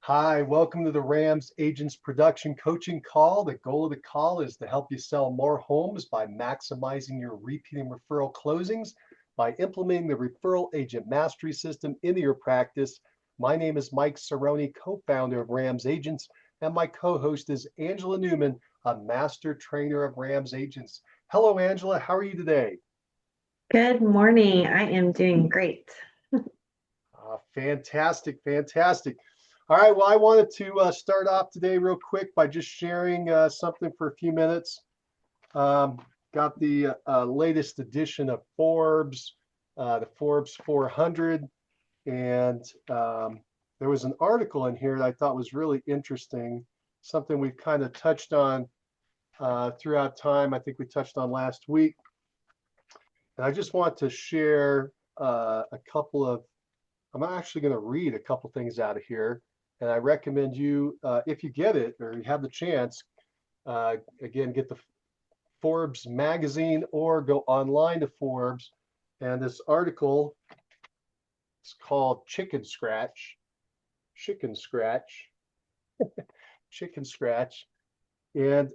Hi, welcome to the RAMS Agents Production Coaching Call. The goal of the call is to help you sell more homes by maximizing your repeat and referral closings by implementing the Referral Agent Mastery System into your practice. My name is Mike Cerrone, co-founder of RAMS Agents, and my co-host is Angela Newman, a master trainer of RAMS Agents. Hello, Angela. How are you today? Good morning. I am doing great. Fantastic, fantastic. All right, well, I wanted to start off today real quick by just sharing something for a few minutes. Got the latest edition of Forbes, the Forbes 400, and there was an article in here that I thought was really interesting, something we've kind of touched on throughout time. I think we touched on last week. And I just want to share a couple of, I'm actually going to read a couple things out of here. And I recommend you, if you get it or you have the chance, again, get the Forbes magazine or go online to Forbes. And this article is called Chicken Scratch, Chicken Scratch, Chicken Scratch. And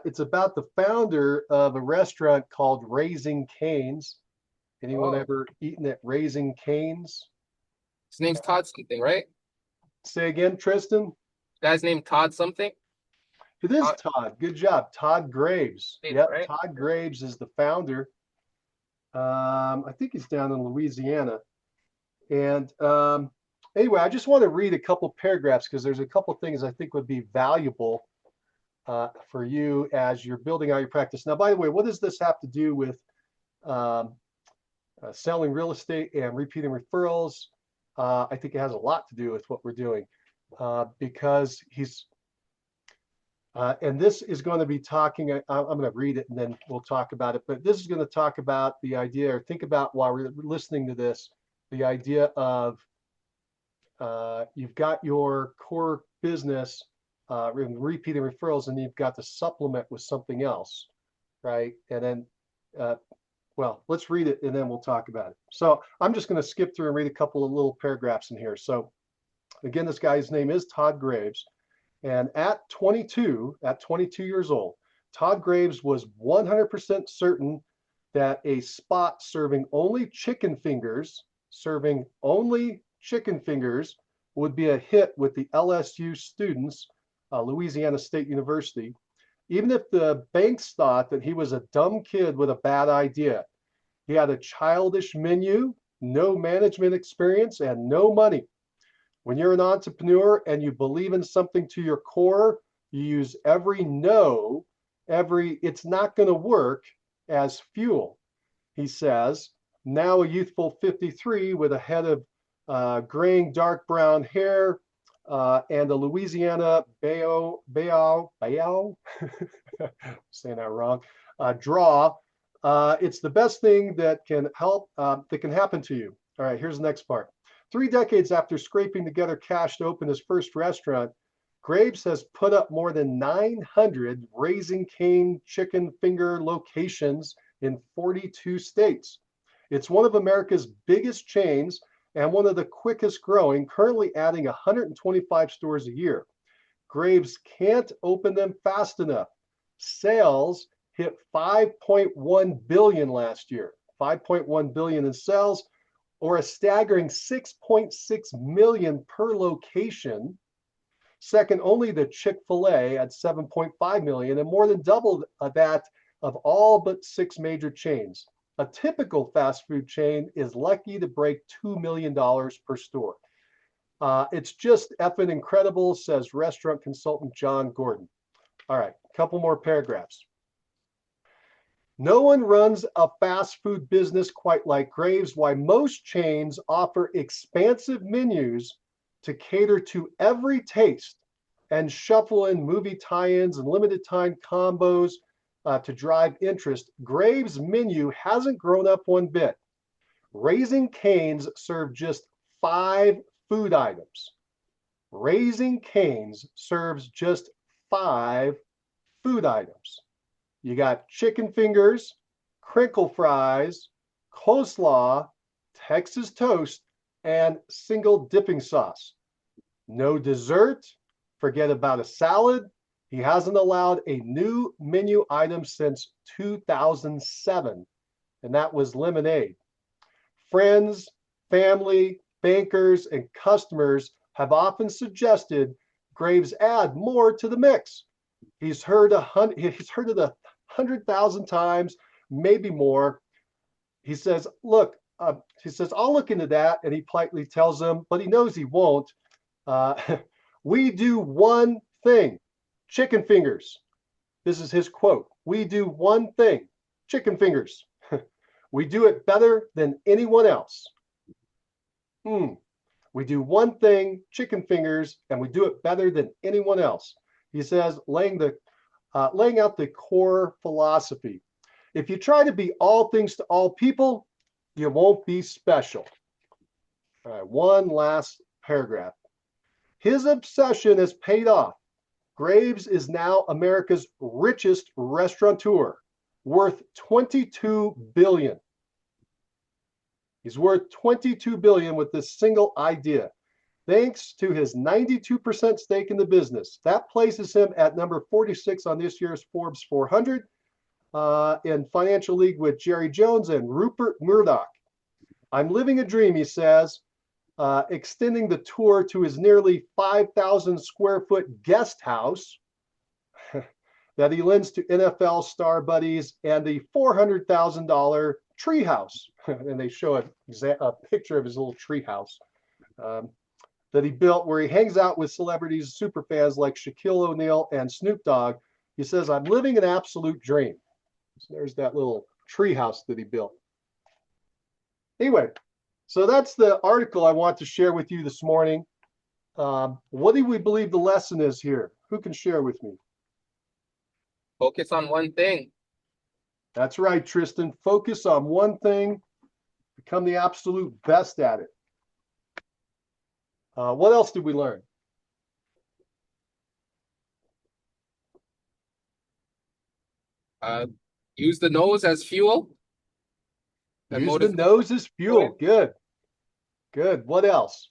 it's about the founder of a restaurant called Raising Cane's. Anyone Oh, ever eaten at Raising Cane's? his name's Todd something, right? Say again, Tristan. Guy's name Todd something. It is Todd, Todd. Good job. Todd Graves. Yep, right? Todd Graves is the founder. I think he's down in Louisiana. And anyway, I just want to read a couple paragraphs because there's a couple things I think would be valuable for you as you're building out your practice. Now, by the way, what does this have to do with um, selling real estate and repeating referrals? I think it has a lot to do with what we're doing because and this is going to be talking, I'm going to read it and then we'll talk about it, but this is going to talk about the idea, or think about while we're listening to this, the idea of you've got your core business, repeating referrals, and you've got to supplement with something else, right? And then, well, let's read it and then we'll talk about it. So I'm just going to skip through and read a couple of little paragraphs in here. So again, this guy's name is Todd Graves. And at 22 years old, Todd Graves was 100% certain that a spot serving only chicken fingers would be a hit with the LSU students, Louisiana State University, even if the banks thought that he was a dumb kid with a bad idea. He had a childish menu, no management experience, and no money. When you're an entrepreneur and you believe in something to your core, you use every no, every it's not going to work as fuel. He says, now a youthful 53 with a head of graying dark brown hair and a Louisiana bayou, saying that wrong, draw. It's the best thing that can help, that can happen to you. All right, here's the next part. 3 decades after scraping together cash to open his first restaurant, Graves has put up more than 900 Raising Cane chicken finger locations in 42 states. It's one of America's biggest chains and one of the quickest growing, currently adding 125 stores a year. Graves can't open them fast enough. Sales hit 5.1 billion last year, 5.1 billion in sales, or a staggering 6.6 million per location, second only to Chick-fil-A at 7.5 million, and more than double that of all but 6 major chains. A typical fast food chain is lucky to break $2 million per store. It's just effing incredible, says restaurant consultant John Gordon. All right, a couple more paragraphs. No one runs a fast food business quite like Graves, why most chains offer expansive menus to cater to every taste and shuffle in movie tie-ins and limited time combos to drive interest. Graves' menu hasn't grown up one bit. Raising Cane's serve just 5 food items. Raising Cane's serves just 5 food items. You got chicken fingers, crinkle fries, coleslaw, Texas toast, and single dipping sauce. No dessert. Forget about a salad. He hasn't allowed a new menu item since 2007, and that was lemonade. Friends, family, bankers, and customers have often suggested Graves add more to the mix. He's heard it 100,000 times, maybe more. He says, look, I'll look into that. And he politely tells them, but he knows he won't. We do one thing, chicken fingers. This is his quote. We do one thing, chicken fingers. We do it better than anyone else. We do one thing, chicken fingers, and we do it better than anyone else. He says, laying out the core philosophy. If you try to be all things to all people, you won't be special. All right, one last paragraph. His obsession has paid off. Graves is now America's richest restaurateur, worth $22 billion. He's worth $22 billion with this single idea. Thanks to his 92% stake in the business. That places him at number 46 on this year's Forbes 400 in financial league with Jerry Jones and Rupert Murdoch. I'm living a dream, he says, extending the tour to his nearly 5,000 square foot guest house that he lends to NFL star buddies and the $400,000 tree house. And they show a picture of his little tree house that he built where he hangs out with celebrities, super fans like Shaquille O'Neal and Snoop Dogg. He says, I'm living an absolute dream. So there's that little tree house that he built. Anyway, so that's the article I want to share with you this morning. What do we believe the lesson is here? Who can share with me? Focus on one thing. That's right, Tristan. Focus on one thing. Become the absolute best at it. What else did we learn? Use the nose as fuel. Use the nose as fuel. Good. Good. What else?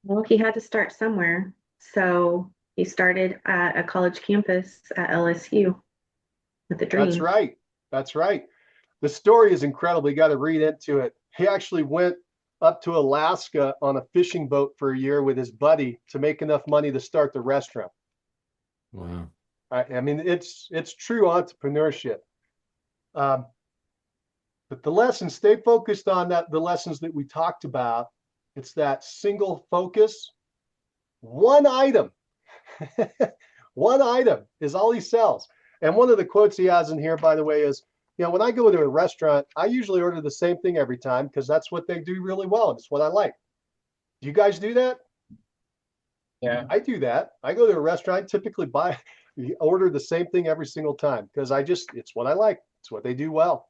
Well, he had to start somewhere. So he started at a college campus at LSU with a dream. That's right. That's right. The story is incredible. You got to read into it. He actually went up to Alaska on a fishing boat for a year with his buddy to make enough money to start the restaurant. Wow. I mean, it's true entrepreneurship. But the lessons, stay focused on the lessons that we talked about. It's that single focus. One item. One item is all he sells. And one of the quotes he has in here, by the way, is, when I go to a restaurant, I usually order the same thing every time because that's what they do really well. And it's what I like. Do you guys do that? Yeah. I do that. I go to a restaurant, I typically order the same thing every single time because it's what I like. It's what they do well,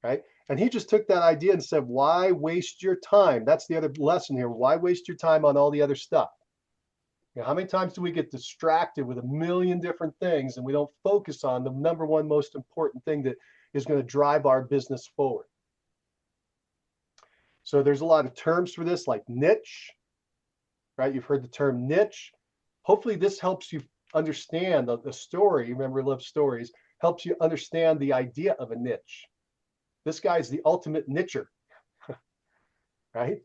right? And he just took that idea and said, why waste your time? That's the other lesson here. Why waste your time on all the other stuff? How many times do we get distracted with a million different things and we don't focus on the number one most important thing that is going to drive our business forward? So there's a lot of terms for this, like niche, right? You've heard the term niche. Hopefully this helps you understand the story. Remember, love stories. Helps you understand the idea of a niche. This guy's the ultimate nicher, right?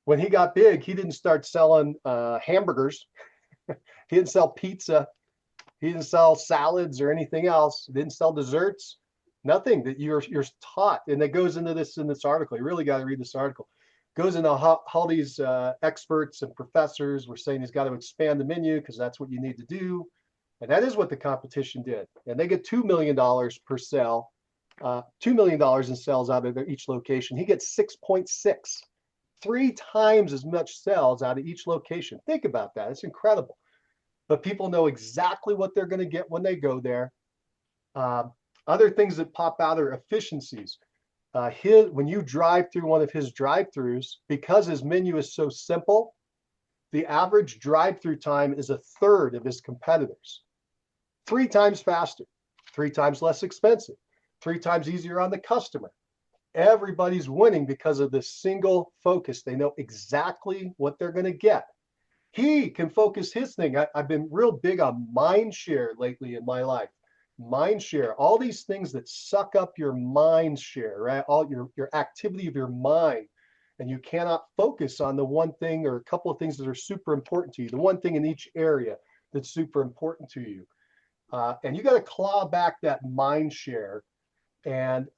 When he got big, he didn't start selling hamburgers. He didn't sell pizza. He didn't sell salads or anything else. He didn't sell desserts. Nothing that you're taught. And it goes into this in this article. You really got to read this article. Goes into how these experts and professors were saying he's got to expand the menu because that's what you need to do. And that is what the competition did. And they get $2 million per sale, $2 million in sales out of each location. He gets 6.6, 3 times as much sales out of each location. Think about that. It's incredible. But people know exactly what they're going to get when they go there. Other things that pop out are efficiencies. When you drive through one of his drive-throughs, because his menu is so simple, the average drive-through time is 1/3 of his competitors. 3 times faster, 3 times less expensive. 3 times easier on the customer. Everybody's winning because of this single focus. They know exactly what they're going to get. He can focus his thing. I've been real big on mind share lately in my life. Mind share, all these things that suck up your mind share, right? All your activity of your mind. And you cannot focus on the one thing or a couple of things that are super important to you, the one thing in each area that's super important to you. And you got to claw back that mind share, and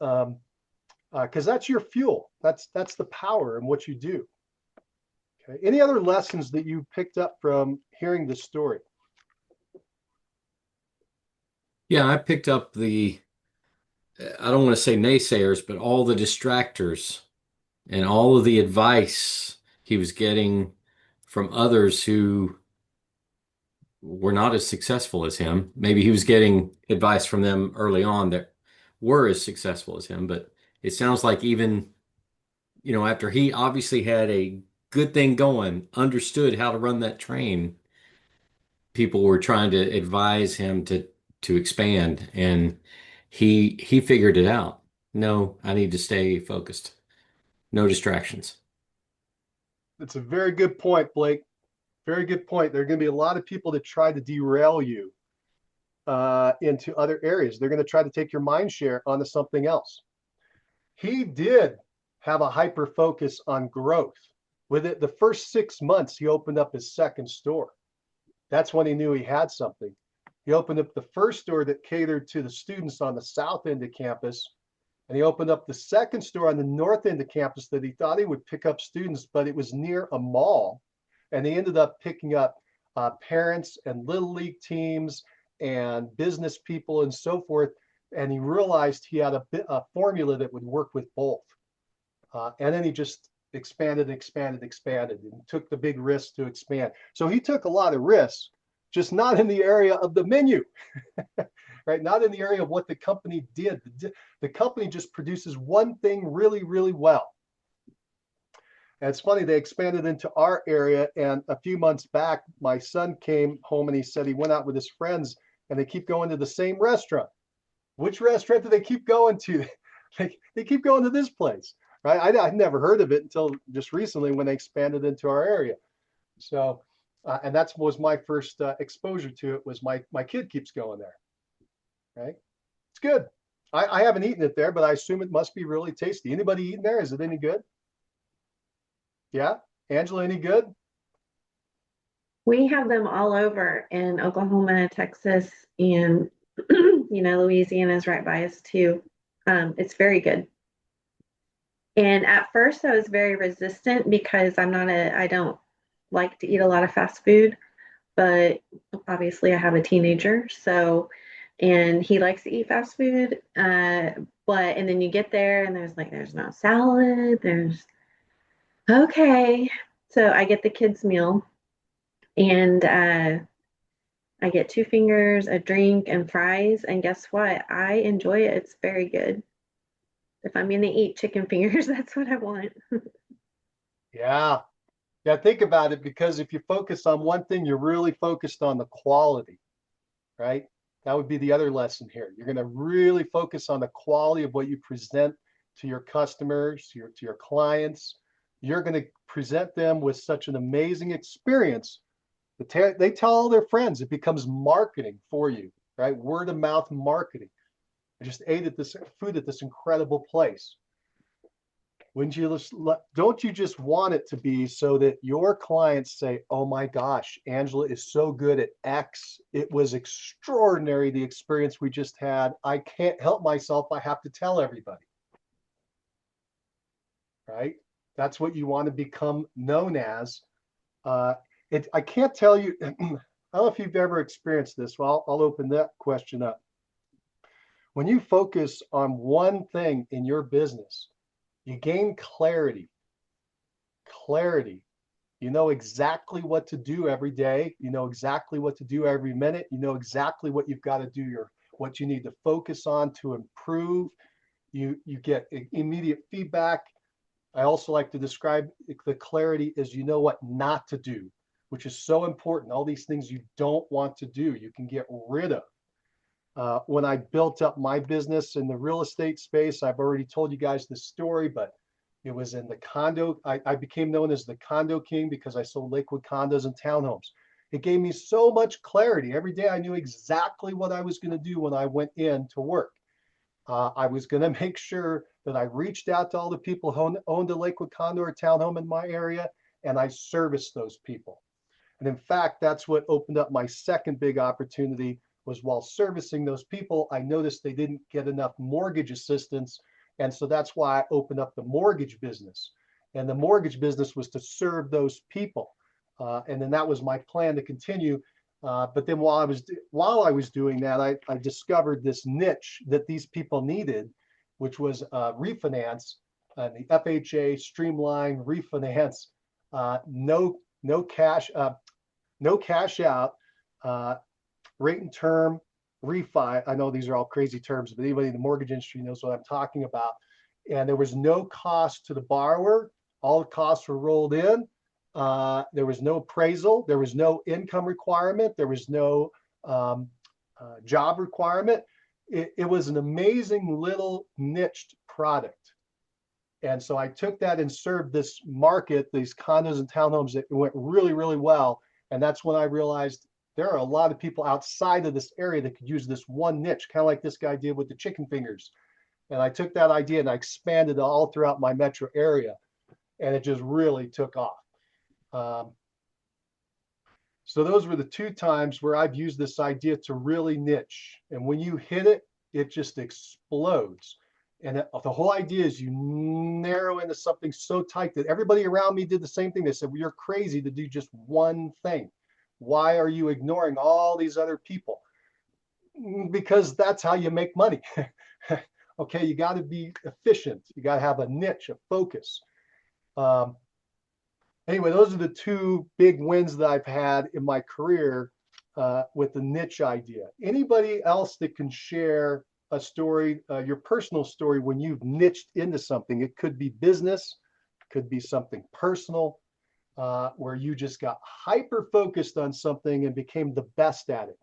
because that's your fuel. That's the power in what you do. Okay. Any other lessons that you picked up from hearing this story? Yeah, I picked up I don't want to say naysayers, but all the distractors and all of the advice he was getting from others who were not as successful as him. Maybe he was getting advice from them early on that were as successful as him, but it sounds like even, after he obviously had a good thing going, understood how to run that train, people were trying to advise him to expand, and he figured it out. No, I need to stay focused. No distractions. It's a very good point, Blake. Very good point. There are going to be a lot of people that try to derail you into other areas. They're going to try to take your mind share onto something else. He did have a hyper focus on growth. With it, the first 6 months, he opened up his second store. That's when he knew he had something. He opened up the first store that catered to the students on the south end of campus. And he opened up the second store on the north end of campus that he thought he would pick up students, but it was near a mall. And they ended up picking up parents and little league teams and business people and so forth. And he realized he had a formula that would work with both. And then he just expanded, and took the big risk to expand. So he took a lot of risks, just not in the area of the menu, right? Not in the area of what the company did. The company just produces one thing really, really well. And it's funny, they expanded into our area, and a few months back, my son came home and he said he went out with his friends and they keep going to the same restaurant. Which restaurant do they keep going to? They keep going to this place, right? I'd never heard of it until just recently when they expanded into our area. So, and that was my first exposure to it. Was my kid keeps going there, right? It's good. I haven't eaten it there, but I assume it must be really tasty. Anybody eating there? Is it any good? Yeah, Angela, any good? We have them all over in Oklahoma, Texas, and Louisiana's right by us too. It's very good. And at first I was very resistant because I don't like to eat a lot of fast food, but obviously I have a teenager, and he likes to eat fast food. And then you get there and there's no salad, okay. So I get the kids meal, and I get 2 fingers, a drink, and fries. And guess what? I enjoy it. It's very good. If I'm going to eat chicken fingers, that's what I want. Yeah. Yeah, think about it, because if you focus on one thing, you're really focused on the quality, right? That would be the other lesson here. You're going to really focus on the quality of what you present to your customers, to your clients. You're going to present them with such an amazing experience that they tell all their friends. It becomes marketing for you, right? Word of mouth marketing. I just ate at this food at this incredible place. Don't you just want it to be so that your clients say, oh my gosh, Angela is so good at X. It was extraordinary, the experience we just had. I can't help myself. I have to tell everybody. Right? That's what you want to become known as. I can't tell you, I don't know if you've ever experienced this. Well, I'll open that question up. When you focus on one thing in your business, you gain clarity. Clarity. You know exactly what to do every day. You know exactly what to do every minute. You know exactly what you've got to do, what you need to focus on to improve. You get immediate feedback. I also like to describe the clarity as you know what not to do, which is so important. All these things you don't want to do, you can get rid of. When I built up my business in the real estate space, I've already told you guys this story, but it was in the condo. I became known as the condo king because I sold liquid condos and townhomes. It gave me so much clarity. Every day I knew exactly what I was going to do when I went in to work. I was going to make sure that I reached out to all the people who owned a liquid condo or townhome in my area, and I serviced those people. And in fact, that's what opened up my second big opportunity was while servicing those people, I noticed they didn't get enough mortgage assistance. And so that's why I opened up the mortgage business. And the mortgage business was to serve those people. And then that was my plan to continue. But then while I was doing that, I discovered this niche that these people needed, which was refinance, the FHA streamline refinance, no cash, no cash out, rate and term refi. I know these are all crazy terms, but anybody in the mortgage industry knows what I'm talking about. And there was no cost to the borrower. All the costs were rolled in. There was no appraisal. There was no income requirement. There was no job requirement. It was an amazing little niched product. And so I took that and served this market, these condos and townhomes, that went really, really well. And that's when I realized there are a lot of people outside of this area that could use this one niche, kind of like this guy did with the chicken fingers. And I took that idea and I expanded it all throughout my metro area. And it just really took off. So those were the two times where I've used this idea to really niche. And when you hit it, it just explodes. And the whole idea is you narrow into something so tight that everybody around me did the same thing. They said, well, you're crazy to do just one thing. Why are you ignoring all these other people? Because that's how you make money. Okay, you got to be efficient. You got to have a niche, a focus. Anyway, those are the two big wins that I've had in my career with the niche idea. Anybody else that can share a story, your personal story when you've niched into something? It could be business, could be something personal, where you just got hyper focused on something and became the best at it.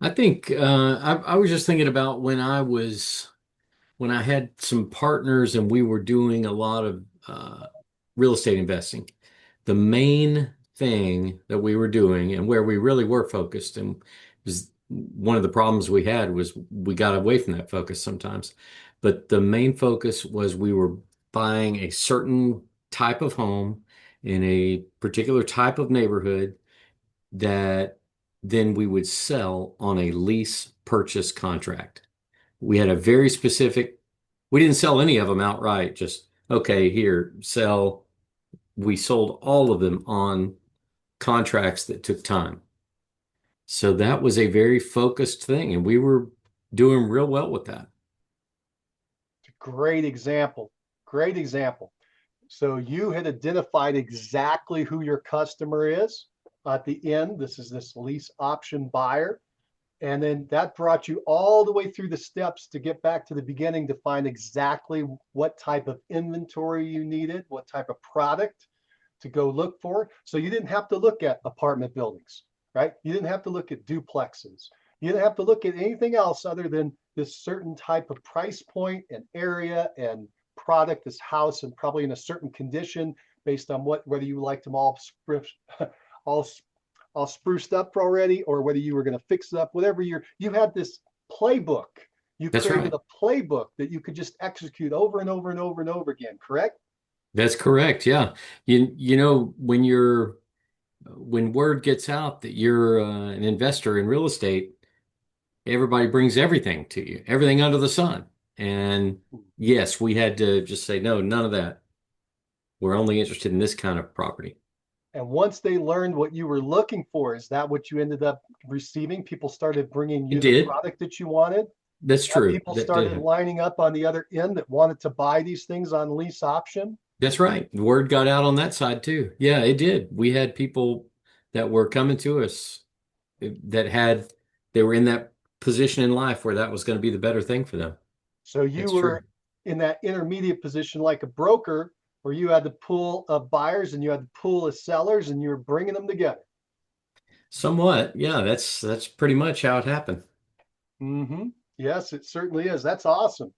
I think I was just thinking about when I had some partners and we were doing a lot of real estate investing. The main thing that we were doing and where we really were focused, and was one of the problems we had was we got away from that focus sometimes. But the main focus was we were buying a certain type of home in a particular type of neighborhood that then we would sell on a lease purchase contract. We had a very specific, we didn't sell any of them outright, just, okay, here, sell. We sold all of them on contracts that took time. So that was a very focused thing, and we were doing real well with that. Great example. Great example. So you had identified exactly who your customer is at the end. This is this lease option buyer. And then that brought you all the way through the steps to get back to the beginning to find exactly what type of inventory you needed, what type of product to go look for. So you didn't have to look at apartment buildings, right? You didn't have to look at duplexes. You didn't have to look at anything else other than this certain type of price point and area and product, this house, and probably in a certain condition based on whether you liked them all all spruced up already, or whether you were going to fix it up, whatever you had this playbook. You That's created right. a playbook that you could just execute over and over and over and over again, correct? That's correct. Yeah. You know, when word gets out that you're an investor in real estate, everybody brings everything to you, everything under the sun. And yes, we had to just say, no, none of that. We're only interested in this kind of property. And once they learned what you were looking for, is that what you ended up receiving? People started bringing It you the did. product that you wanted. That's true. People That did started happen. lining up on the other end that wanted to buy these things on lease option. That's right. The word got out on that side too. Yeah, it did. We had people that were coming to us they were in that position in life where that was going to be the better thing for them. So you That's were true. in that intermediate position like a broker, where you had the pool of buyers and you had the pool of sellers and you were bringing them together? Somewhat. Yeah, that's pretty much how it happened. Mm-hmm. Yes, it certainly is. That's awesome.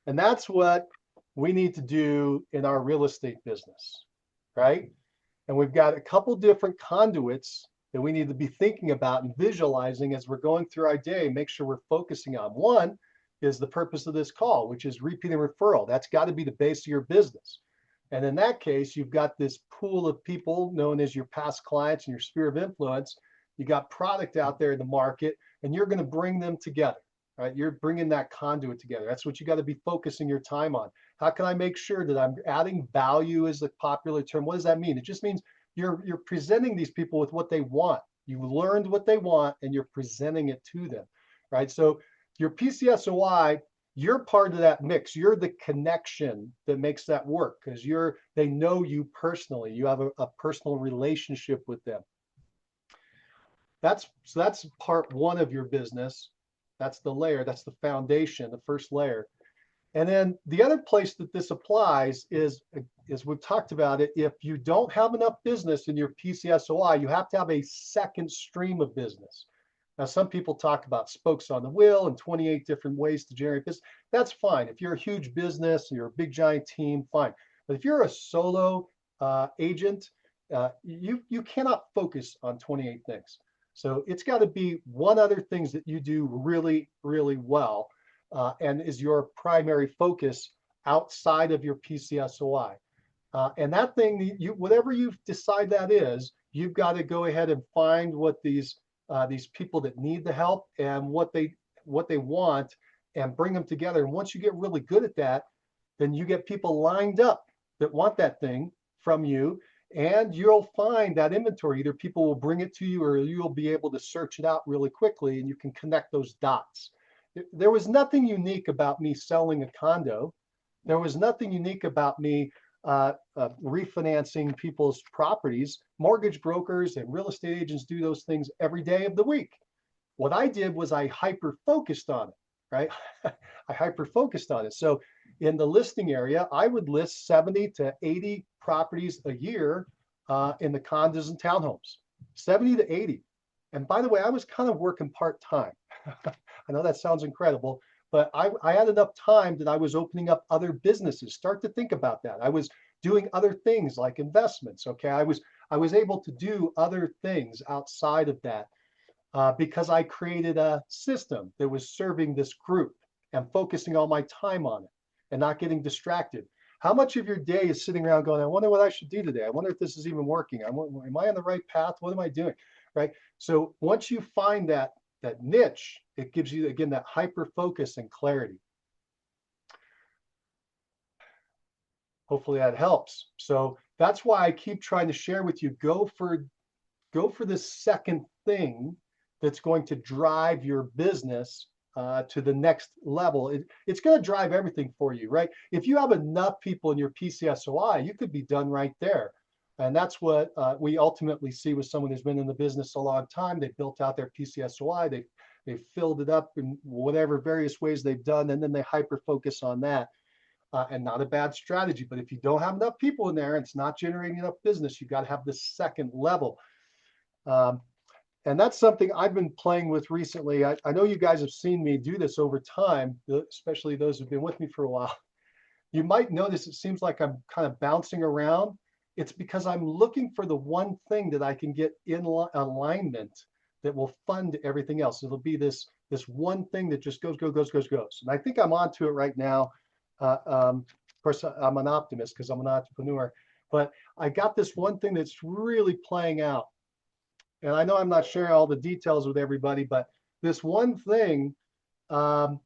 And that's what we need to do in our real estate business, right? And we've got a couple different conduits that we need to be thinking about and visualizing as we're going through our day. Make sure we're focusing on. One is the purpose of this call, which is repeat and referral. That's got to be the base of your business. And in that case, you've got this pool of people known as your past clients and your sphere of influence. You got product out there in the market, and you're going to bring them together, right? You're bringing that conduit together. That's what you got to be focusing your time on. How can I make sure that I'm adding value is the popular term. What does that mean? It just means you're presenting these people with what they want. You learned what they want and you're presenting it to them, right? So your PCSOI, you're part of that mix. You're the connection that makes that work because they know you personally. You have a personal relationship with them. That's part one of your business. That's the layer, that's the foundation, the first layer. And then the other place that this applies is, as we've talked about it, if you don't have enough business in your PCSOI, you have to have a second stream of business. Now, some people talk about spokes on the wheel and 28 different ways to generate business. That's fine. If you're a huge business, you're a big giant team, fine. But if you're a solo agent, you cannot focus on 28 things. So it's got to be one other things that you do really, really well. And is your primary focus outside of your PCSOI. And that thing, whatever you decide that is, you've got to go ahead and find what these people that need the help and what they want and bring them together. And once you get really good at that, then you get people lined up that want that thing from you. And you'll find that inventory. Either people will bring it to you or you'll be able to search it out really quickly and you can connect those dots. There was nothing unique about me selling a condo. There was nothing unique about me refinancing people's properties. Mortgage brokers and real estate agents do those things every day of the week. What I did was I hyper-focused on it, right? I hyper-focused on it. So in the listing area, I would list 70 to 80 properties a year in the condos and townhomes, 70 to 80. And by the way, I was kind of working part-time. I know that sounds incredible, but I had enough time that I was opening up other businesses. Start to think about that. I was doing other things like investments. Okay, I was able to do other things outside of that because I created a system that was serving this group and focusing all my time on it and not getting distracted. How much of your day is sitting around going, I wonder what I should do today. I wonder if this is even working. Am I on the right path? What am I doing? Right. So once you find that niche, it gives you, again, that hyper focus and clarity. Hopefully that helps. So that's why I keep trying to share with you, go for this second thing that's going to drive your business to the next level. It's going to drive everything for you, right? If you have enough people in your PCSOI, you could be done right there. And that's what we ultimately see with someone who's been in the business a long time. They built out their PCSOI, they filled it up in whatever various ways they've done, and then they hyper focus on that. And not a bad strategy, but if you don't have enough people in there and it's not generating enough business, you've got to have this second level. And that's something I've been playing with recently. I know you guys have seen me do this over time, especially those who've been with me for a while. You might notice it seems like I'm kind of bouncing around. It's because I'm looking for the one thing that I can get in alignment that will fund everything else. It'll be this one thing that just goes. And I think I'm onto it right now. Of course, I'm an optimist because I'm an entrepreneur, but I got this one thing that's really playing out. And I know I'm not sharing all the details with everybody, but this one thing, I'll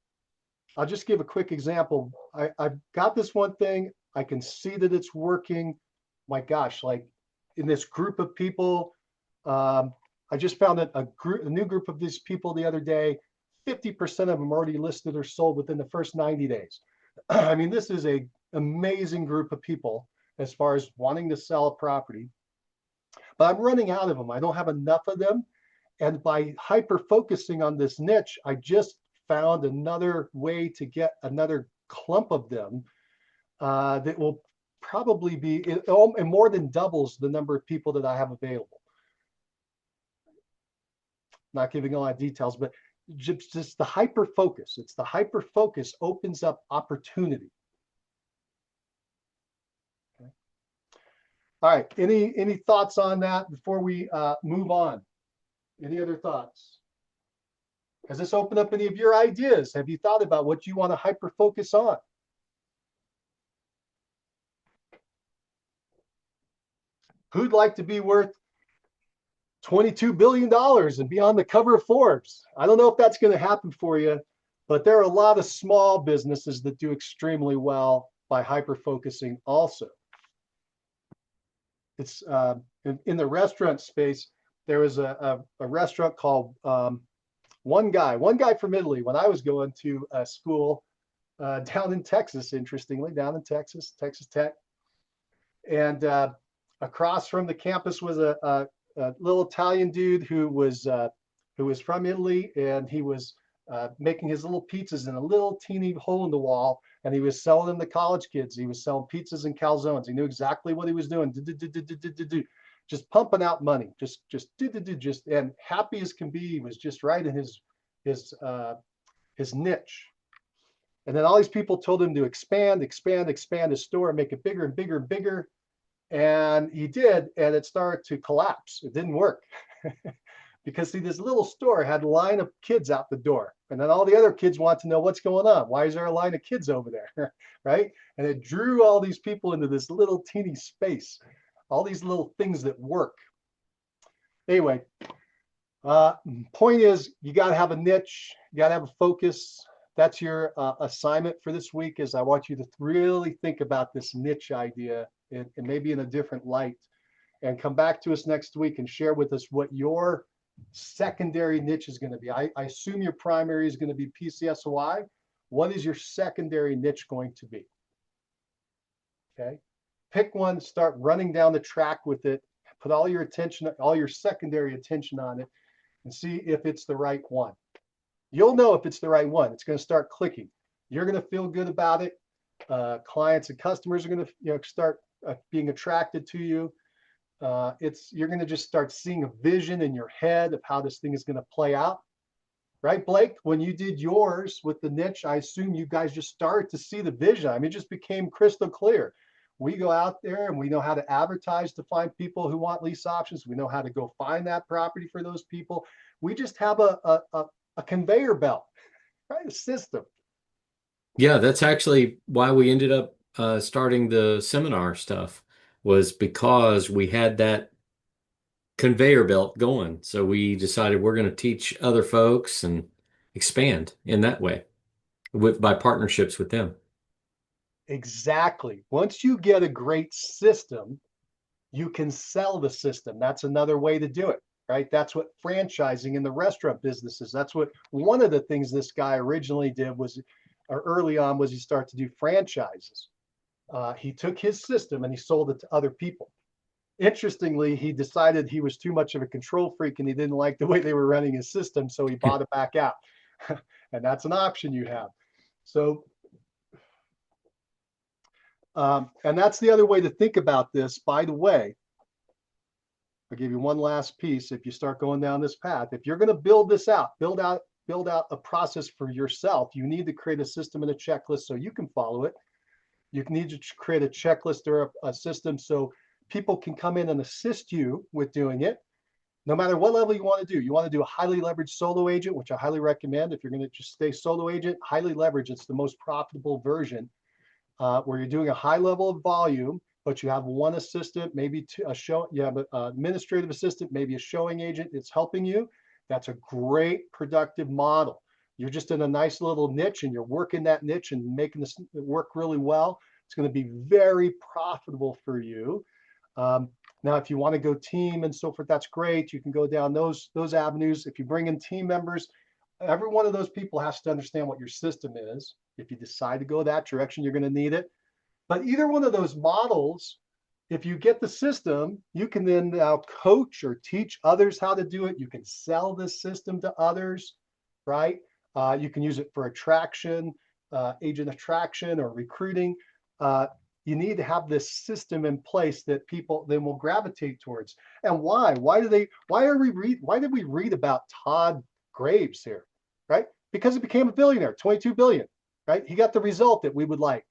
just give a quick example. I've got this one thing. I can see that it's working. My gosh, like in this group of people, I just found that a new group of these people the other day, 50% of them already listed or sold within the first 90 days. I mean, this is an amazing group of people as far as wanting to sell a property, but I'm running out of them. I don't have enough of them. And by hyper focusing on this niche, I just found another way to get another clump of them that will probably be, it more than doubles the number of people that I have available. Not giving a lot of details, but just the hyper focus. It's the hyper focus opens up opportunity. Okay. All right. Any thoughts on that before we move on? Any other thoughts? Has this opened up any of your ideas? Have you thought about what you want to hyper focus on? Who'd like to be worth $22 billion and be on the cover of Forbes? I don't know if that's going to happen for you, but there are a lot of small businesses that do extremely well by hyper focusing also. It's in the restaurant space. There was a restaurant called one guy from Italy. When I was going to school down in Texas, interestingly, down in Texas Tech, and across from the campus was a little Italian dude who was from Italy, and he was making his little pizzas in a little teeny hole in the wall, and he was selling them to college kids. He was selling pizzas and calzones. He knew exactly what he was doing. Just pumping out money, just and happy as can be. He was just right in his niche. And then all these people told him to expand his store, make it bigger and bigger and bigger. And he did, and it started to collapse. It didn't work because see, this little store had a line of kids out the door, and then all the other kids want to know what's going on. Why is there a line of kids over there, right? And it drew all these people into this little teeny space, all these little things that work. Anyway, point is, you got to have a niche, you got to have a focus. That's your assignment for this week. Is I want you to really think about this niche idea and maybe in a different light, and come back to us next week and share with us what your secondary niche is going to be. I assume your primary is going to be PCSOI. What is your secondary niche going to be? Okay, pick one, start running down the track with it, put all your attention, all your secondary attention on it, and see if it's the right one. You'll know if it's the right one. It's going to start clicking. You're going to feel good about it. Clients and customers are going to start being attracted to you. You're going to just start seeing a vision in your head of how this thing is going to play out. Right, Blake? When you did yours with the niche, I assume you guys just started to see the vision. I mean, it just became crystal clear. We go out there and we know how to advertise to find people who want lease options. We know how to go find that property for those people. We just have a conveyor belt, right? A system. Yeah, that's actually why we ended up starting the seminar stuff, was because we had that conveyor belt going. So we decided we're going to teach other folks and expand in that way by partnerships with them. Exactly. Once you get a great system, you can sell the system. That's another way to do it, right? That's what franchising in the restaurant business is. That's what one of the things this guy originally did was, or early on, was he started to do franchises. He took his system and he sold it to other people. Interestingly, he decided he was too much of a control freak and he didn't like the way they were running his system, so he bought it back out. And that's an option you have. So, and that's the other way to think about this. By the way, I'll give you one last piece. If you start going down this path, if you're going to build this out, build out a process for yourself, you need to create a system and a checklist so you can follow it. You need to create a checklist or a system so people can come in and assist you with doing it, no matter what level you want to do. You want to do a highly leveraged solo agent, which I highly recommend. If you're going to just stay solo agent, highly leveraged, it's the most profitable version, where you're doing a high level of volume, but you have one assistant, maybe you have an administrative assistant, maybe a showing agent. It's helping you. That's a great productive model. You're just in a nice little niche and you're working that niche and making this work really well. It's going to be very profitable for you. Now, if you want to go team and so forth, that's great. You can go down those avenues. If you bring in team members, every one of those people has to understand what your system is. If you decide to go that direction, you're going to need it. But either one of those models, if you get the system, you can then now coach or teach others how to do it. You can sell this system to others, right? You can use it for attraction, agent attraction or recruiting. You need to have this system in place that people then will gravitate towards. And why? Why did we read about Todd Graves here? Right? Because he became a billionaire, 22 billion, right? He got the result that we would like.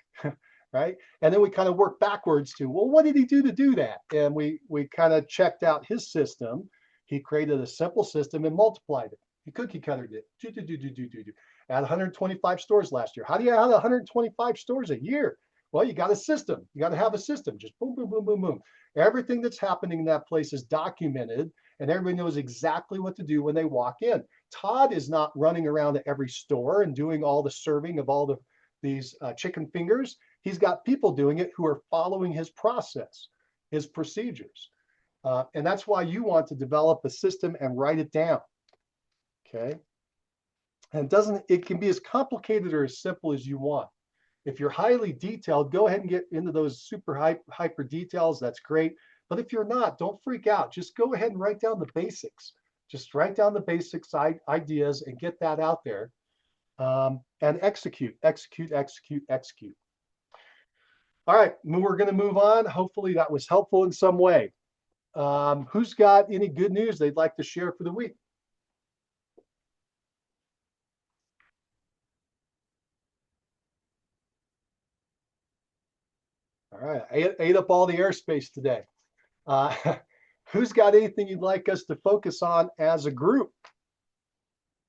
Right? And then we kind of work backwards to, well, what did he do to do that? And we kind of checked out his system. He created a simple system and multiplied it. He cookie cuttered it. At 125 stores last year. How do you add 125 stores a year? Well, you got a system. You got to have a system. Just boom, boom, boom, boom, boom. Everything that's happening in that place is documented, and everybody knows exactly what to do when they walk in. Todd is not running around to every store and doing all the serving of all these chicken fingers. He's got people doing it who are following his process, his procedures. And that's why you want to develop a system and write it down. Okay. And it can be as complicated or as simple as you want. If you're highly detailed, go ahead and get into those super hyper details. That's great. But if you're not, don't freak out. Just go ahead and write down the basics. Just write down the basics ideas and get that out there. And execute. All right, we're going to move on. Hopefully that was helpful in some way. Who's got any good news they'd like to share for the week? All right, I ate up all the airspace today. Who's got anything you'd like us to focus on as a group?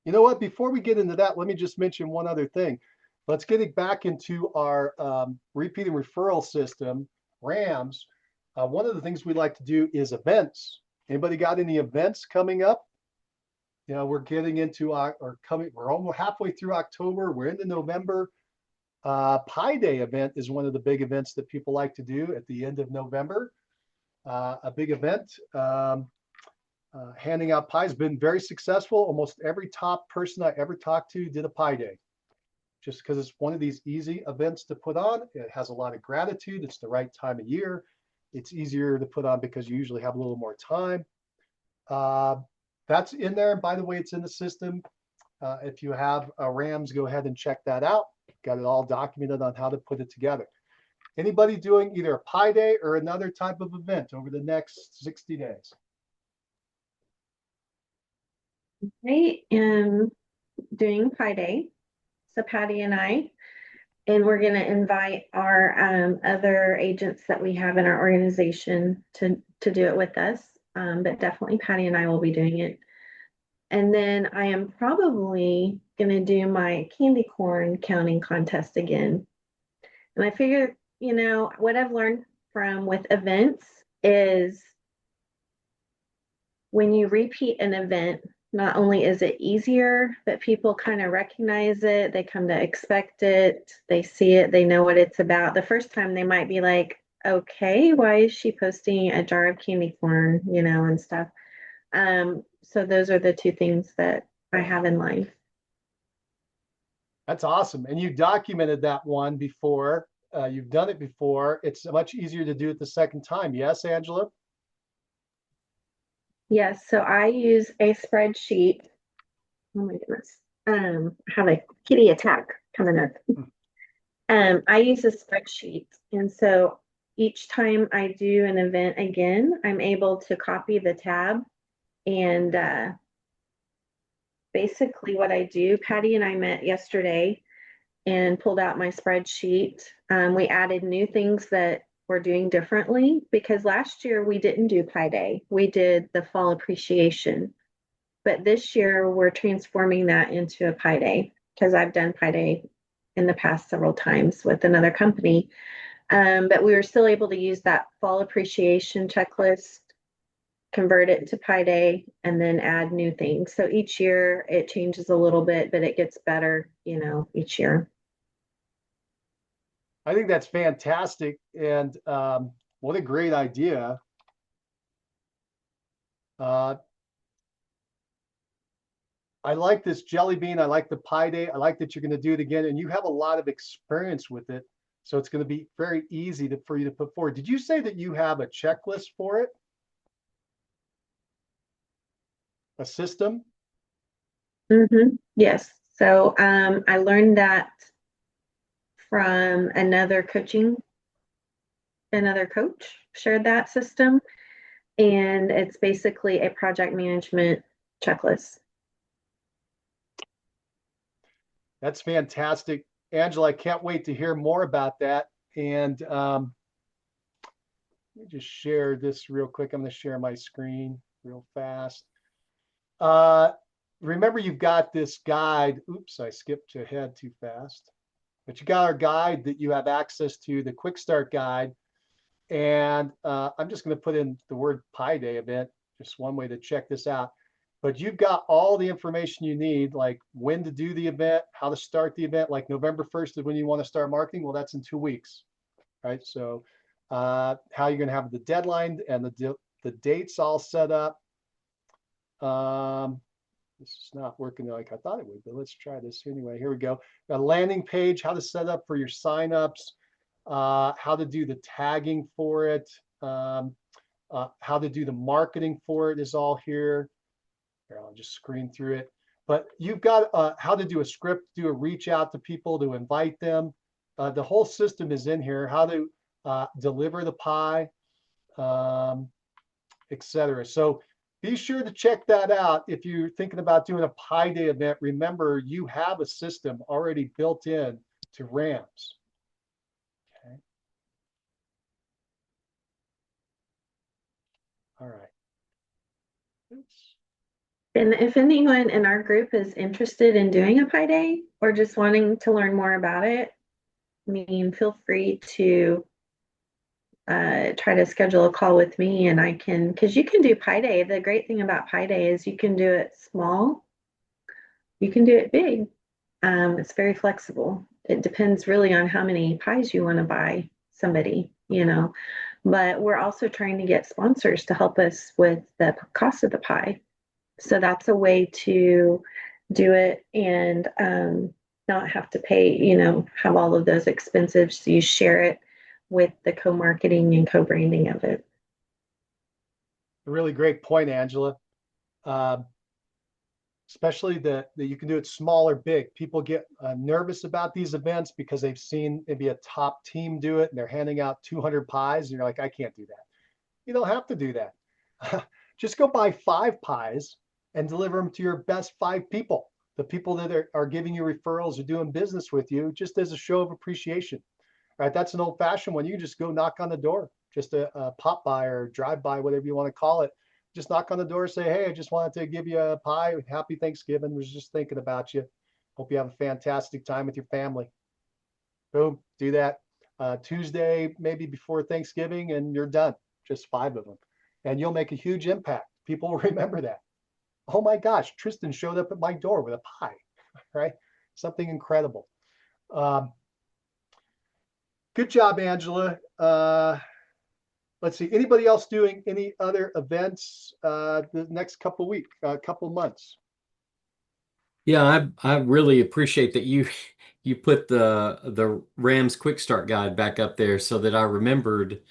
You know what? Before we get into that, let me just mention one other thing. Let's get it back into our repeat and referral system, RAMS. One of the things we like to do is events. Anybody got any events coming up? You know, we're getting into we're almost halfway through October. We're into November. Pi Day event is one of the big events that people like to do at the end of November. A big event. Handing out pies, been very successful. Almost every top person I ever talked to did a Pi Day. Just because it's one of these easy events to put on. It has a lot of gratitude. It's the right time of year. It's easier to put on because you usually have a little more time. That's in there. And by the way, it's in the system. If you have a RAMS, go ahead and check that out. Got it all documented on how to put it together. Anybody doing either a Pi Day or another type of event over the next 60 days? I am doing Pi Day. So Patty and I, and we're going to invite our other agents that we have in our organization to do it with us. But definitely Patty and I will be doing it. And then I am probably going to do my candy corn counting contest again. And I figure, you know, what I've learned with events is when you repeat an event, not only is it easier, but people kind of recognize it. They come to expect it. They see it. They know what it's about. The first time they might be like, okay, why is she posting a jar of candy corn, you know, and stuff. So those are the two things that I have in life. That's awesome. And you documented that one before. You've done it before. It's much easier to do it the second time. Yes, Angela? Yes, so I use a spreadsheet. Oh my goodness. I have a kitty attack coming up. I use a spreadsheet. And so each time I do an event again, I'm able to copy the tab. And basically what I do, Patty and I met yesterday and pulled out my spreadsheet. We added new things that we're doing differently because last year we didn't do Pi Day. We did the fall appreciation. But this year we're transforming that into a Pi Day because I've done Pi Day in the past several times with another company. But we were still able to use that fall appreciation checklist, convert it to Pi Day, and then add new things. So each year it changes a little bit, but it gets better, you know, each year. I think that's fantastic. And what a great idea. I like this jelly bean. I like the Pi Day. I like that you're going to do it again. And you have a lot of experience with it. So it's going to be very easy for you to put forward. Did you say that you have a checklist for it? A system? Yes. So I learned that from another coaching another coach shared that system, and it's basically a project management checklist. That's fantastic. Angela, I can't wait to hear more about that. And let me just share this real quick. I'm going to share my screen real fast. Remember, you've got this guide. Oops, I skipped ahead too fast. But you got our guide that you have access to, the Quick Start Guide. And I'm just going to put in the word Pi Day event, just one way to check this out. But you've got all the information you need, like when to do the event, how to start the event. Like November 1st is when you want to start marketing. Well, that's in 2 weeks, right? So how you're going to have the deadline and the dates all set up. This is not working like I thought it would, but let's try this anyway. Here we go. A landing page, how to set up for your signups, how to do the tagging for it, how to do the marketing for it is all here. Here, I'll just screen through it. But you've got how to do a script, do a reach out to people, to invite them. The whole system is in here. How to deliver the pie, etc. So be sure to check that out. If you're thinking about doing a Pi Day event, remember you have a system already built in to RAMS. Okay. All right. Oops. And if anyone in our group is interested in doing a Pi Day or just wanting to learn more about it, I mean, feel free to try to schedule a call with me, and I can, because you can do Pi Day. The great thing about Pi Day is you can do it small, you can do it big. It's very flexible. It depends really on how many pies you want to buy somebody, but we're also trying to get sponsors to help us with the cost of the pie. So that's a way to do it and not have to pay, have all of those expenses. So you share it with the co-marketing and co-branding of it. A really great point, Angela. Especially that you can do it small or big. People get nervous about these events because they've seen maybe a top team do it and they're handing out 200 pies. And you're like, I can't do that. You don't have to do that. Just go buy 5 pies and deliver them to your best 5 people. The people that are giving you referrals or doing business with you, just as a show of appreciation. Right? That's an old-fashioned one. You just go knock on the door, just a pop by or drive by, whatever you want to call it. Just knock on the door, say, hey, I just wanted to give you a pie. Happy Thanksgiving. Was just thinking about you. Hope you have a fantastic time with your family. Boom, do that. Tuesday, maybe before Thanksgiving, and you're done. Just 5 of them. And you'll make a huge impact. People will remember that. Oh my gosh, Tristan showed up at my door with a pie, right? Something incredible. Good job, Angela. Let's see. Anybody else doing any other events the next couple months? Yeah, I really appreciate that you put the Rams Quick Start Guide back up there so that I remembered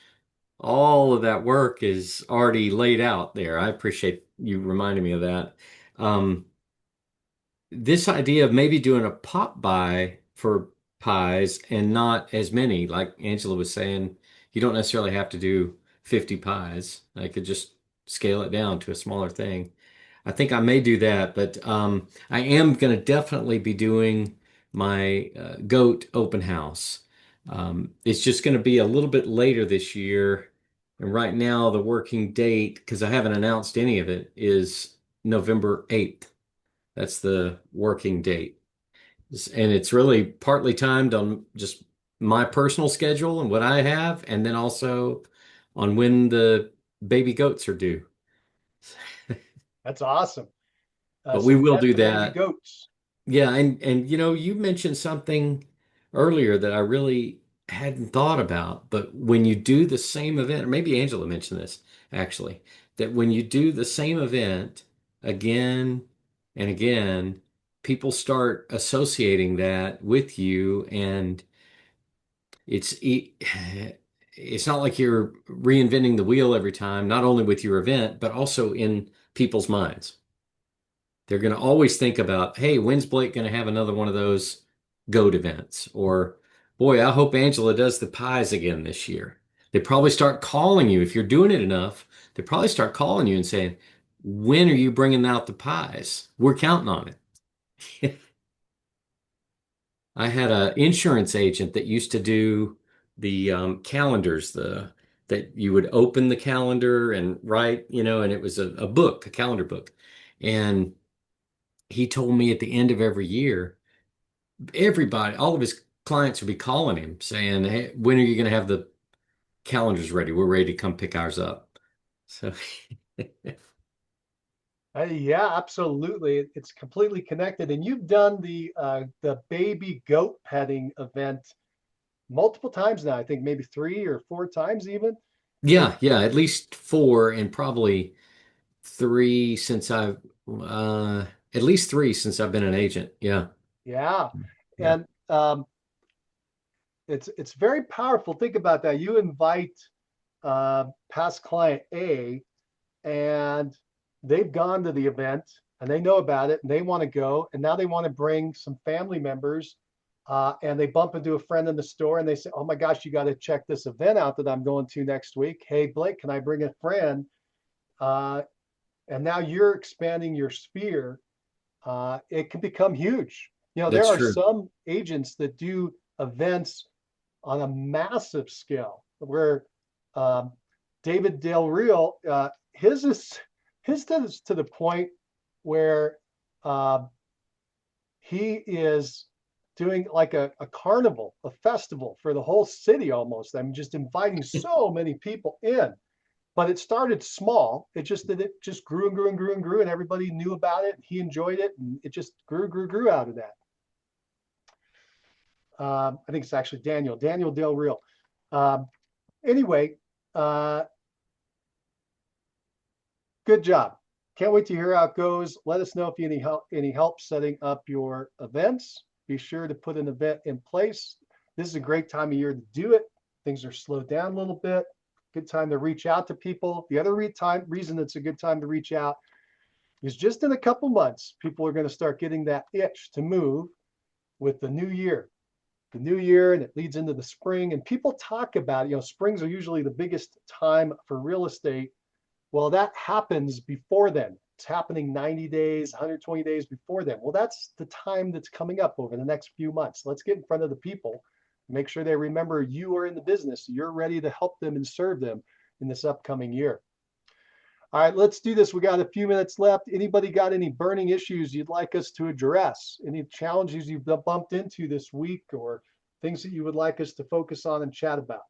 all of that work is already laid out there. I appreciate you reminding me of that. This idea of maybe doing a pop by for pies and not as many, like Angela was saying, you don't necessarily have to do 50 pies. I could just scale it down to a smaller thing. I think I may do that, but I am going to definitely be doing my goat open house. It's just going to be a little bit later this year. And right now, the working date, because I haven't announced any of it, is November 8th. That's the working date. And it's really partly timed on just my personal schedule and what I have, and then also on when the baby goats are due. That's awesome. But So we will do the baby that. goats. Yeah, and you mentioned something earlier that I really hadn't thought about, but when you do the same event, or maybe Angela mentioned this actually, that when you do the same event again and again, people start associating that with you, and it's it's not like you're reinventing the wheel every time, not only with your event, but also in people's minds. They're going to always think about, hey, when's Blake going to have another one of those goat events? Or, boy, I hope Angela does the pies again this year. They probably start calling you if you're doing it enough. They probably start calling you and saying, "When are you bringing out the pies? We're counting on it." I had an insurance agent that used to do the calendars, the that you would open the calendar and write, and it was a book, a calendar book. And he told me at the end of every year, everybody, all of his clients would be calling him saying, "Hey, when are you going to have the calendars ready? We're ready to come pick ours up." So, Yeah, absolutely. It's completely connected. And you've done the baby goat petting event multiple times now. I think maybe 3 or 4 times even. yeah, at least four and probably three since uh, at least three since I've been an agent. Yeah, Yeah. yeah, And it's very powerful. Think about that. You invite past client A, and they've gone to the event and they know about it and they want to go. And now they want to bring some family members, and they bump into a friend in the store and they say, "Oh my gosh, you got to check this event out that I'm going to next week. Hey, Blake, can I bring a friend?" Uh, and now you're expanding your sphere. It can become huge. There that's are true. some agents that do events on a massive scale where um, David Del Rio, his is to the point where uh, he is doing like a carnival, a festival for the whole city almost. I'm just inviting so many people in. But it started small. It just grew and grew and grew and grew, and everybody knew about it. He enjoyed it, and it just grew out of that. I think it's actually Daniel Del Rio. Um, anyway, uh, good job. Can't wait to hear how it goes. Let us know if you need any help setting up your events. Be sure to put an event in place. This is a great time of year to do it. Things are slowed down a little bit. Good time to reach out to people. The other reason it's a good time to reach out is just in a couple months, people are going to start getting that itch to move with the new year. The new year, and it leads into the spring. And people talk about, springs are usually the biggest time for real estate. Well, that happens before then. It's happening 90 days, 120 days before then. Well, that's the time that's coming up over the next few months. Let's get in front of the people, make sure they remember you are in the business. You're ready to help them and serve them in this upcoming year. All right, let's do this. We got a few minutes left. Anybody got any burning issues you'd like us to address? Any challenges you've bumped into this week or things that you would like us to focus on and chat about?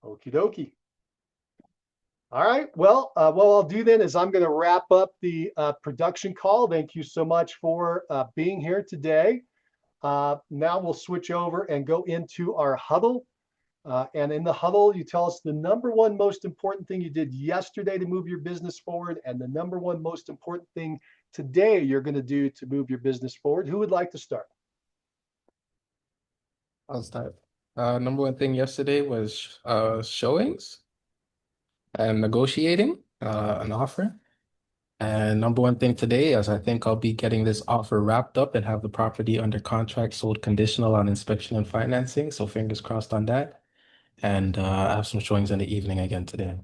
Okie dokie. All right. Well, what I'll do then is I'm going to wrap up the production call. Thank you so much for being here today. Now we'll switch over and go into our huddle. And in the huddle, you tell us the number one most important thing you did yesterday to move your business forward, and the number one most important thing today you're going to do to move your business forward. Who would like to start? I'll start. Number one thing yesterday was showings and negotiating an offer. And number one thing today is I think I'll be getting this offer wrapped up and have the property under contract, sold conditional on inspection and financing. So fingers crossed on that. And I have some showings in the evening again today.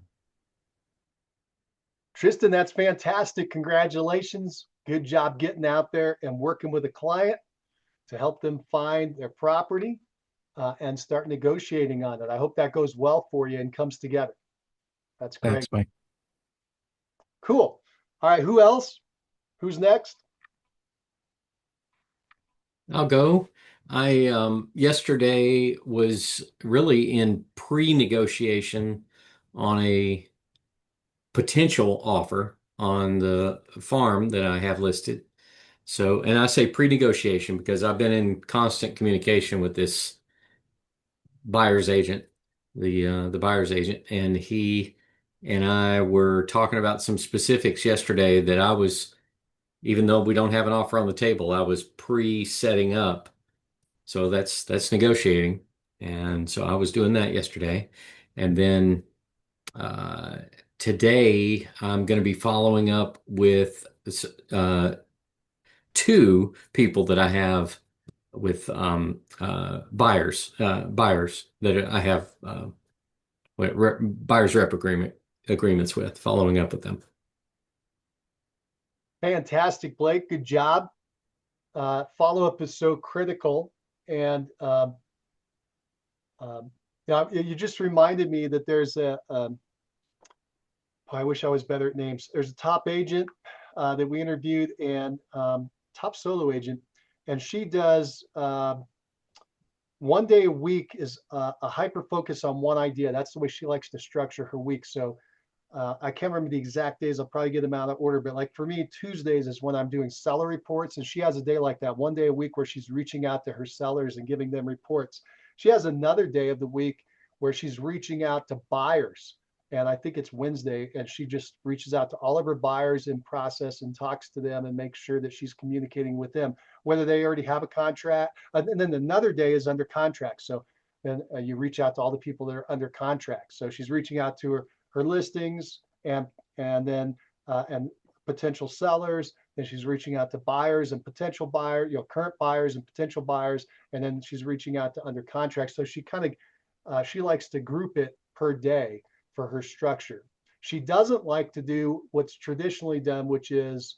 Tristan, that's fantastic. Congratulations. Good job getting out there and working with a client to help them find their property and start negotiating on it. I hope that goes well for you and comes together. That's great. Thanks, Mike. Cool. All right. Who else? Who's next? I'll go. I yesterday was really in pre-negotiation on a potential offer on the farm that I have listed. So, and I say pre-negotiation because I've been in constant communication with this buyer's agent, the buyer's agent, and he and I were talking about some specifics yesterday that I was, even though we don't have an offer on the table, I was pre-setting up. So that's negotiating. And so I was doing that yesterday. And then uh, today I'm going to be following up with two people that I have with buyers that I have buyers rep agreements with, following up with them. Fantastic, Blake. Good job. Follow-up is so critical. And now you just reminded me that there's I wish I was better at names. There's a top agent that we interviewed and top solo agent, and she does 1 day a week is a hyper focus on one idea. That's the way she likes to structure her week. So I can't remember the exact days. I'll probably get them out of order. But like for me, Tuesdays is when I'm doing seller reports. And she has a day like that, 1 day a week where she's reaching out to her sellers and giving them reports. She has another day of the week where she's reaching out to buyers. And I think it's Wednesday. And she just reaches out to all of her buyers in process and talks to them and makes sure that she's communicating with them, whether they already have a contract. And then another day is under contract. So then you reach out to all the people that are under contract. So she's reaching out to her listings and then and potential sellers. Then she's reaching out to buyers and potential buyers, current buyers and potential buyers. And then she's reaching out to under contract. So she kind of she likes to group it per day for her structure. She doesn't like to do what's traditionally done, which is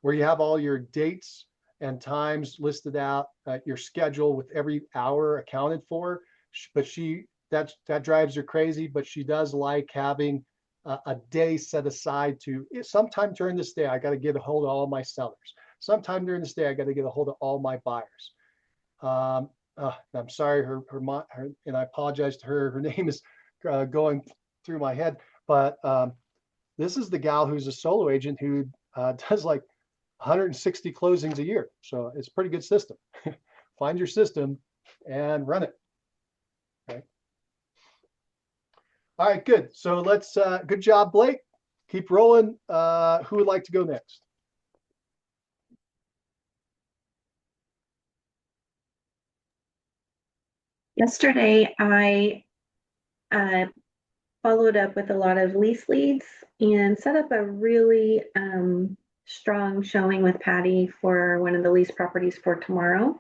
where you have all your dates and times listed out, your schedule with every hour accounted for. But that drives her crazy, but she does like having a day set aside to sometime during this day, I got to get a hold of all my sellers. Sometime during this day, I got to get a hold of all my buyers. I'm sorry, her, and I apologize to her. Her name is going through my head, but this is the gal who's a solo agent who does like 160 closings a year. So it's a pretty good system. Find your system and run it. Okay. All right, good. So let's, good job, Blake. Keep rolling. Who would like to go next? Yesterday, I followed up with a lot of lease leads and set up a really strong showing with Patty for one of the lease properties for tomorrow.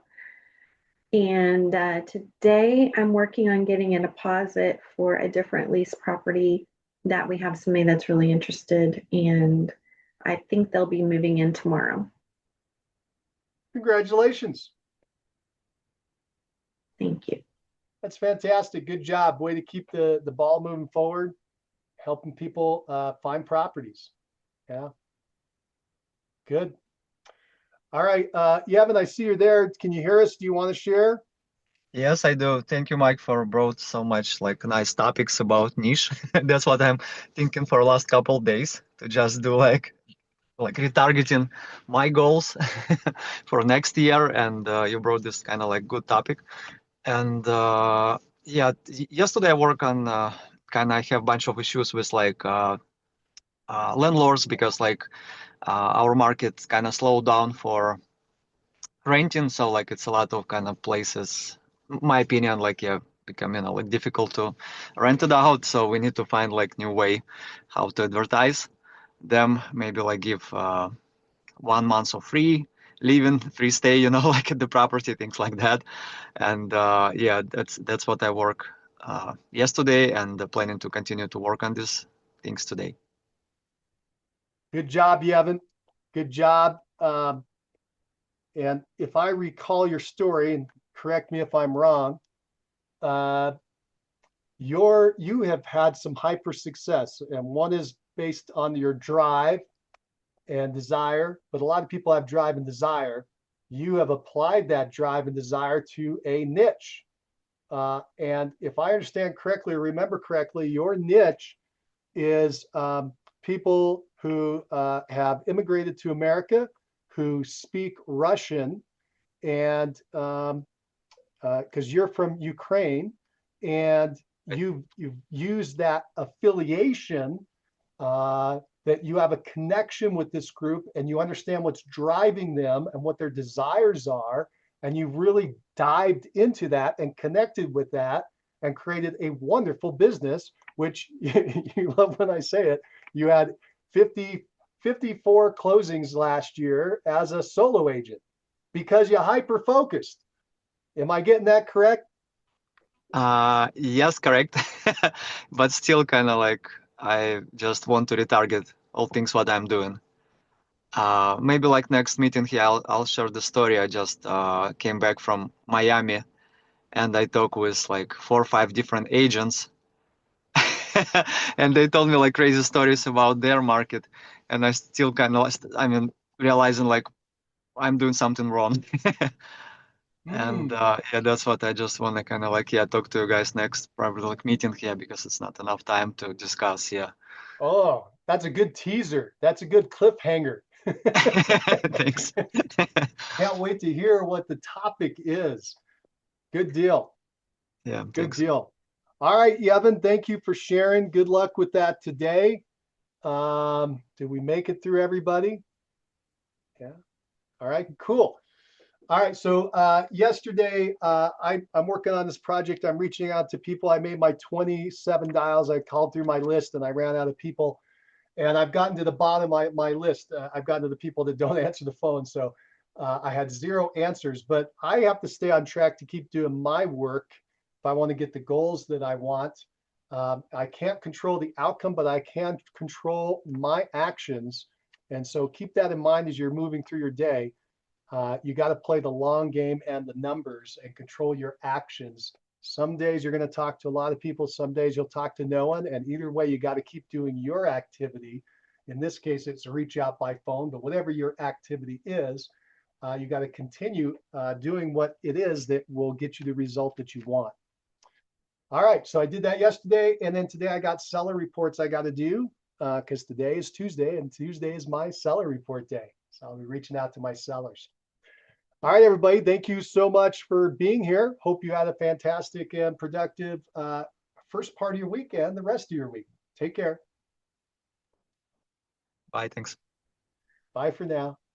And today I'm working on getting a deposit for a different lease property that we have somebody that's really interested, and I think they'll be moving in tomorrow. Congratulations. Thank you. That's fantastic. Good job. Way to keep the ball moving forward, helping people find properties. Yeah. Good. All right. Yevon, I see you're there. Can you hear us? Do you want to share? Yes, I do. Thank you, Mike, for brought so much like nice topics about niche. That's what I'm thinking for the last couple of days, to just do like retargeting my goals for next year. And you brought this kind of like good topic. And yeah, yesterday I work on kind of have a bunch of issues with like landlords, because like our market kind of slowed down for renting. So like it's a lot of kind of places, my opinion, like yeah, becoming like difficult to rent it out. So we need to find like new way how to advertise them. Maybe like give 1 month of free living, free stay, like at the property, things like that. And yeah, that's what I work yesterday, and planning to continue to work on these things today. Good job, Yevon. Good job. And if I recall your story, and correct me if I'm wrong, you have had some hyper success, and one is based on your drive and desire, but a lot of people have drive and desire. You have applied that drive and desire to a niche. And if I understand correctly, or remember correctly, your niche is people who have immigrated to America, who speak Russian, and because you're from Ukraine, and you've used that affiliation, that you have a connection with this group, and you understand what's driving them and what their desires are, and you've really dived into that and connected with that and created a wonderful business, which you love when I say it. You had 50 54 closings last year as a solo agent because you hyper focused. Am I getting that correct? Yes, correct. But still kind of like I just want to retarget all things what I'm doing. Maybe like next meeting here, I'll share the story. I just came back from Miami and I talked with like 4 or 5 different agents and they told me like crazy stories about their market. And I still kind of, I mean, realizing like I'm doing something wrong. And yeah, that's what I just want to kind of like, yeah, talk to you guys next, probably like meeting here because it's not enough time to discuss. Yeah. Oh, that's a good teaser. That's a good cliffhanger. Thanks. Can't wait to hear what the topic is. Good deal. Yeah, Good thanks. deal. All right, Yevon, thank you for sharing. Good luck with that today. Did we make it through everybody? Yeah. All right, cool. All right, so yesterday I'm working on this project. I'm reaching out to people. I made my 27 dials. I called through my list and I ran out of people. And I've gotten to the bottom of my list. I've gotten to the people that don't answer the phone. So I had 0 answers, but I have to stay on track to keep doing my work if I want to get the goals that I want. I can't control the outcome, but I can control my actions. And so keep that in mind as you're moving through your day. You got to play the long game and the numbers and control your actions. Some days you're going to talk to a lot of people. Some days you'll talk to no one. And either way, you got to keep doing your activity. In this case, it's reach out by phone, but whatever your activity is, you got to continue doing what it is that will get you the result that you want. All right, so I did that yesterday. And then today I got seller reports I got to do because today is Tuesday and Tuesday is my seller report day. So I'll be reaching out to my sellers. All right, everybody, thank you so much for being here. Hope you had a fantastic and productive first part of your weekend, the rest of your week. Take care. Bye, thanks. Bye for now.